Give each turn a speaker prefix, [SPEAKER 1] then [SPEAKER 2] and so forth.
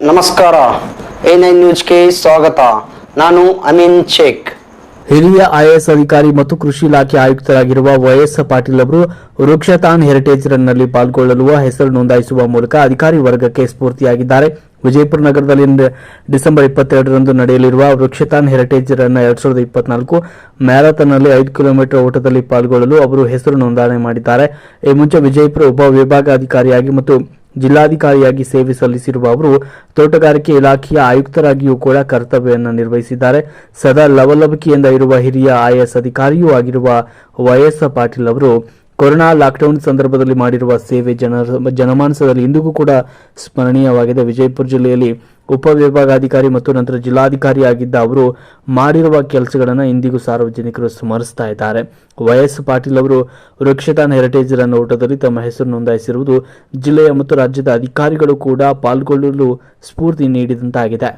[SPEAKER 1] ನಮಸ್ಕಾರ, A9 ನ್ಯೂಸ್ಗೆ ಸ್ವಾಗತ. ನಾನು ಅಮೀನ್ ಶೇಖ್.
[SPEAKER 2] ಹಿರಿಯ ಐಎಎಸ್ ಅಧಿಕಾರಿ ಮತ್ತು ಕೃಷಿ ಇಲಾಖೆ ಆಯುಕ್ತರಾಗಿರುವ ವೈಎಸ್ ಪಾಟೀಲ್ ಅವರು ವೃಕ್ಷತಾನ್ ಹೆರಿಟೇಜ್ ರನ್ನಲ್ಲಿ ಪಾಲ್ಗೊಳ್ಳಲು ಹೆಸರು ನೋಂದಾಯಿಸುವ ಮೂಲಕ ಅಧಿಕಾರಿ ವರ್ಗಕ್ಕೆ ಸ್ಫೂರ್ತಿಯಾಗಿದ್ದಾರೆ. ವಿಜಯಪುರ ನಗರದಲ್ಲಿ ಡಿಸೆಂಬರ್ 22ರಂದು ನಡೆಯಲಿರುವ ವೃಕ್ಷತಾನ್ ಹೆರಿಟೇಜ್ ರನ್ 2024 ಮ್ಯಾರಥಾನ್ನಲ್ಲಿ 5 ಕಿಲೋಮೀಟರ್ ಓಟದಲ್ಲಿ ಪಾಲ್ಗೊಳ್ಳಲು ಅವರು ಹೆಸರು ನೋಂದಣಿ ಮಾಡಿದ್ದಾರೆ. ಈ ಮುಂಚೆ ವಿಜಯಪುರ ಉಪ ವಿಭಾಗಾಧಿಕಾರಿಯಾಗಿ ಮತ್ತು ಜಿಲ್ಲಾಧಿಕಾರಿಯಾಗಿ ಸೇವೆ ಸಲ್ಲಿಸಿರುವ ಅವರು ತೋಟಗಾರಿಕೆ ಇಲಾಖೆಯ ಆಯುಕ್ತರಾಗಿಯೂ ಕೂಡ ಕರ್ತವ್ಯವನ್ನು ನಿರ್ವಹಿಸಿದ್ದಾರೆ. ಸದಾ ಲವಲವಿಕೆಯಿಂದ ಇರುವ ಹಿರಿಯ ಐಎಎಸ್ ಅಧಿಕಾರಿಯೂ ಆಗಿರುವ ವೈಎಸ್ ಪಾಟೀಲ್ ಅವರು ಕೊರೋನಾ ಲಾಕ್ಡೌನ್ ಸಂದರ್ಭದಲ್ಲಿ ಮಾಡಿರುವ ಸೇವೆ ಜನಮಾನಸದಲ್ಲಿ ಇಂದಿಗೂ ಕೂಡ ಸ್ಮರಣೀಯವಾಗಿದೆ. ವಿಜಯಪುರ ಜಿಲ್ಲೆಯಲ್ಲಿ ಉಪವಿಭಾಗಾಧಿಕಾರಿ ಮತ್ತು ನಂತರ ಜಿಲ್ಲಾಧಿಕಾರಿಯಾಗಿದ್ದ ಅವರು ಮಾಡಿರುವ ಕೆಲಸಗಳನ್ನು ಇಂದಿಗೂ ಸಾರ್ವಜನಿಕರು ಸ್ಮರಿಸ್ತಾ ಇದ್ದಾರೆ. ವೈಎಸ್ ಪಾಟೀಲ್ ಅವರು ವೃಕ್ಷತಾನ್ ಹೆರಿಟೇಜ್ ರನ್ ಓಟದಲ್ಲಿ ತಮ್ಮ ಹೆಸರು ನೋಂದಾಯಿಸಿರುವುದು ಜಿಲ್ಲೆಯ ಮತ್ತು ರಾಜ್ಯದ ಅಧಿಕಾರಿಗಳು ಕೂಡ ಪಾಲ್ಗೊಳ್ಳಲು ಸ್ಫೂರ್ತಿ ನೀಡಿದಂತಾಗಿದೆ.